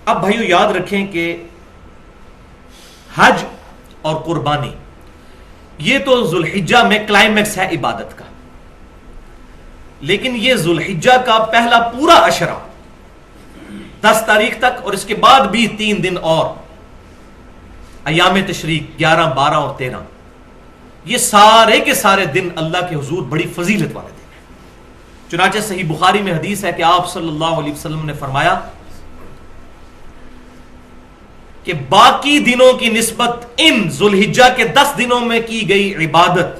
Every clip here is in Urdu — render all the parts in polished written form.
اب بھائیو یاد رکھیں کہ حج اور قربانی یہ تو ذوالحجہ میں کلائمیکس ہے عبادت کا، لیکن یہ ذوالحجہ کا پہلا پورا عشرہ 10 تاریخ تک، اور اس کے بعد بھی 3 دن اور ایام تشریق 11، 12 اور 13، یہ سارے کے سارے دن اللہ کے حضور بڑی فضیلت والے دن ہیں۔ چنانچہ صحیح بخاری میں حدیث ہے کہ آپ صلی اللہ علیہ وسلم نے فرمایا کہ باقی دنوں کی نسبت ان ذوالحجہ کے 10 دنوں میں کی گئی عبادت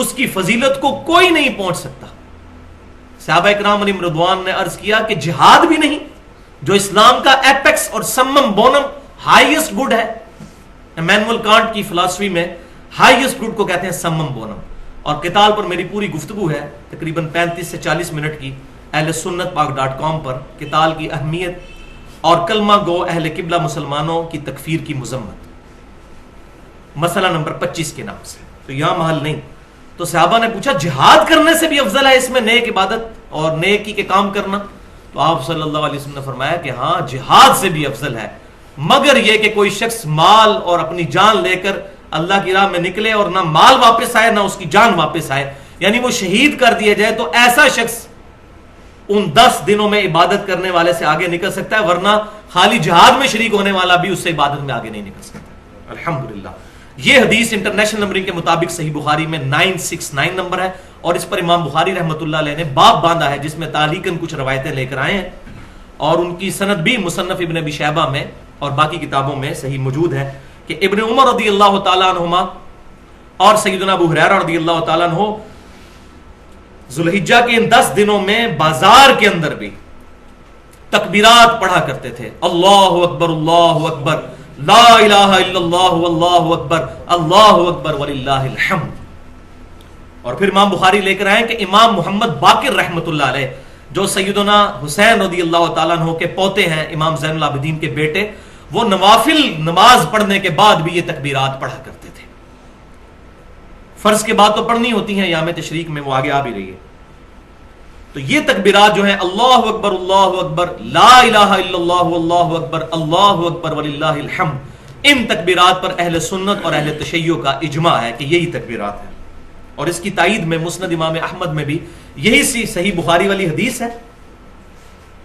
اس کی فضیلت کو کوئی نہیں پہنچ سکتا۔ صحابہ اکرام علیہم رضوان نے عرض کیا کہ جہاد بھی نہیں، جو اسلام کا ایپیکس اور سمم بونم ہائیسٹ گڈ ہے۔ ایمینول کانٹ کی فلسفی میں ہائیسٹ گڈ کو کہتے ہیں سمم بونم، اور قتال پر میری پوری گفتگو ہے تقریباً 35 سے 40 منٹ کی اہل سنت پاک.com پر، قتال کی اہمیت اور کلمہ گو اہل قبلہ مسلمانوں کی تکفیر کی مذمت، مسئلہ نمبر 25 کے نام سے، تو یہاں محل نہیں۔ تو صحابہ نے پوچھا جہاد کرنے سے بھی افضل ہے اس میں نیک عبادت اور نیکی کے کام کرنا؟ تو آپ صلی اللہ علیہ وسلم نے فرمایا کہ ہاں جہاد سے بھی افضل ہے، مگر یہ کہ کوئی شخص مال اور اپنی جان لے کر اللہ کی راہ میں نکلے اور نہ مال واپس آئے نہ اس کی جان واپس آئے، یعنی وہ شہید کر دیا جائے، تو ایسا شخص ان 10 دنوں میں عبادت کرنے والے سے آگے نکل سکتا ہے، ورنہ خالی جہاد میں شریک ہونے والا بھی اس سے عبادت میں آگے نہیں نکل سکتا۔ الحمدللہ یہ حدیث انٹرنیشنل نمبرنگ کے مطابق صحیح بخاری میں 969 نمبر ہے، اور اس پر امام بخاری رحمۃ اللہ علیہ نے باب باندھا ہے جس میں تعلیقاً کچھ روایتیں لے کر آئے ہیں، اور ان کی سند بھی مصنف ابن ابی شیبہ میں اور باقی کتابوں میں صحیح موجود ہے کہ ابن عمر رضی اللہ تعالیٰ عنہما اور سیدنا ابو ہریرہ رضی اللہ تعالیٰ عنہ ذوالحجہ کے ان 10 دنوں میں بازار کے اندر بھی تکبیرات پڑھا کرتے تھے، اللہ اکبر اللہ اکبر، لا الہ الا اللہ واللہ اکبر، اللہ اکبر وللہ الحمد۔ اور پھر امام بخاری لے کر آئے کہ امام محمد باقر رحمۃ اللہ علیہ جو سیدنا حسین رضی اللہ تعالیٰ عنہ کے پوتے ہیں، امام زین العابدین کے بیٹے، وہ نوافل نماز پڑھنے کے بعد بھی یہ تکبیرات پڑھا کرتے تھے۔ فرض کے بعد تو پڑھنی ہوتی ہیں، ایام تشریق میں وہ آگے آ بھی رہی ہے۔ تو یہ تکبیرات جو ہیں اللہ اکبر لا الہ الا اللہ واللہ اکبر، اللہ اکبر وللہ الحمد، ان تکبیرات پر اہل سنت اور اہل تشیع کا اجماع ہے کہ یہی تکبیرات ہیں، اور اس کی تائید میں مسند امام احمد میں بھی یہی سی صحیح بخاری والی حدیث ہے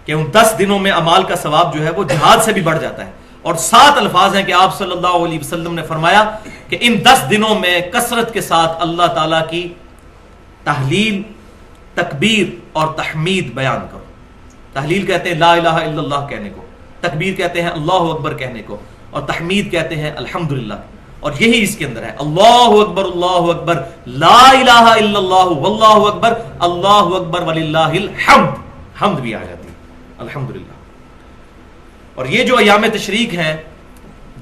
کہ ان 10 دنوں میں اعمال کا ثواب جو ہے وہ جہاد سے بھی بڑھ جاتا ہے، اور 7 الفاظ ہیں کہ آپ صلی اللہ علیہ وسلم نے فرمایا کہ ان 10 دنوں میں کثرت کے ساتھ اللہ تعالیٰ کی تحلیل، تکبیر اور تحمید بیان کرو۔ تحلیل کہتے ہیں لا الہ الا اللہ کہنے کو، تکبیر کہتے ہیں اللہ اکبر کہنے کو، اور تحمید کہتے ہیں الحمدللہ، اور یہی اس کے اندر ہے اللہ اکبر لا الہ الا اللہ واللہ اکبر، اللہ اکبر وللہ الحمد، حمد بھی آ جاتی ہے الحمدللہ۔ اور یہ جو ایام تشریق ہیں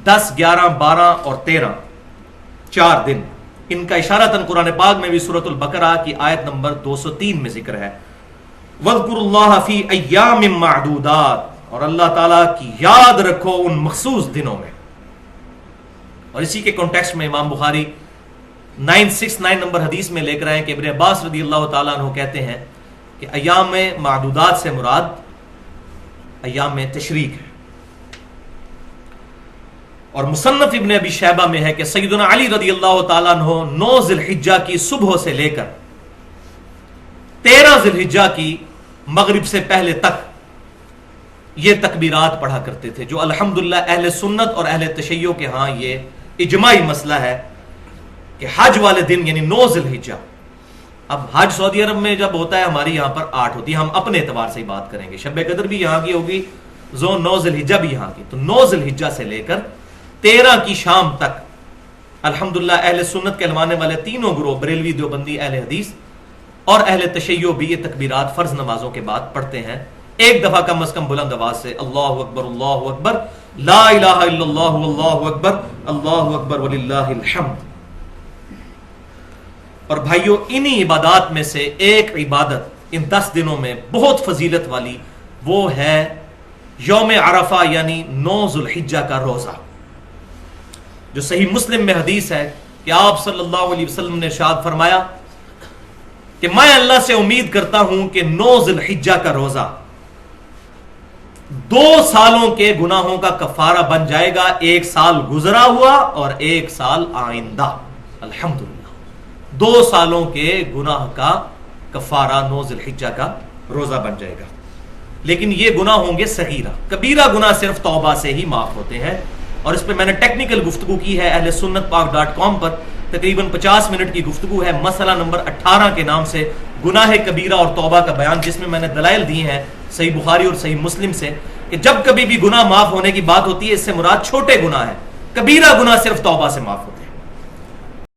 10، 11، 12 اور 13، 4 دن، ان کا اشارتاً قرآن پاک میں بھی سورۃ البقرہ کی آیت نمبر 203 میں ذکر ہے، وَاذْكُرُوا اللَّهَ فِي أَيَّامٍ مَّعْدُودَاتٍ، اور اللہ تعالیٰ کی یاد رکھو ان مخصوص دنوں میں۔ اور اسی کے کانٹیکسٹ میں امام بخاری 969 نمبر حدیث میں لے کر آئے کہ ابن عباس رضی اللہ تعالیٰ عنہ کہتے ہیں کہ ایام معدودات سے مراد ایام تشریق ہے۔ اور مصنف ابن ابی شیبہ میں ہے کہ سیدنا علی رضی اللہ تعالیٰ عنہ 9 ذی الحجہ کی صبح سے لے کر 13 ذی الحجہ کی مغرب سے پہلے تک یہ تکبیرات پڑھا کرتے تھے، جو الحمدللہ اہل سنت اور اہل تشیع کے ہاں یہ اجماعی مسئلہ ہے کہ حج والے دن یعنی 9 ذی الحجہ، اب حج سعودی عرب میں جب ہوتا ہے ہماری یہاں پر 8 ہوتی ہے، ہم اپنے اعتبار سے ہی بات کریں گے، شب قدر بھی یہاں کی ہوگی، 9 ذی الحجہ بھی یہاں کی، تو 9 ذی الحجہ سے لے کر 13 کی شام تک الحمدللہ اہل سنت کہلوانے والے تینوں گروہ، بریلوی، دیوبندی، اہل حدیث اور اہل تشیع بھی یہ تکبیرات فرض نمازوں کے بعد پڑھتے ہیں، ایک دفعہ کم از کم بلند آواز سے، اللہ اکبر لا الہ الا اللہ واللہ اکبر وللہ الحمد۔ اور بھائیو انہی عبادات میں سے ایک عبادت ان 10 دنوں میں بہت فضیلت والی وہ ہے یوم عرفہ یعنی 9 ذی الحجہ کا روزہ، جو صحیح مسلم میں حدیث ہے کہ آپ صلی اللہ علیہ وسلم نے ارشاد فرمایا کہ میں اللہ سے امید کرتا ہوں کہ 9 ذی الحجہ کا روزہ 2 سالوں کے گناہوں کا کفارہ بن جائے گا، 1 سال گزرا ہوا اور 1 سال آئندہ. الحمدللہ 2 سالوں کے گناہ کا کفارہ 9 ذی الحجہ کا روزہ بن جائے گا. لیکن یہ گناہ ہوں گے صغیرہ. کبیرہ گناہ صرف توبہ سے ہی معاف ہوتے ہیں، اور اس پہ میں نے ٹیکنیکل گفتگو کی ہے اہل سنت پاک .com پر، تقریباً 50 منٹ کی گفتگو ہے مسئلہ نمبر 18 کے نام سے، گناہ کبیرہ اور توبہ کا بیان، جس میں نے دلائل دی ہیں صحیح بخاری اور صحیح مسلم سے کہ جب کبھی بھی گناہ معاف ہونے کی بات ہوتی ہے اس سے مراد چھوٹے گناہ ہے، کبیرہ گناہ صرف توبہ سے معاف ہوتا ہے.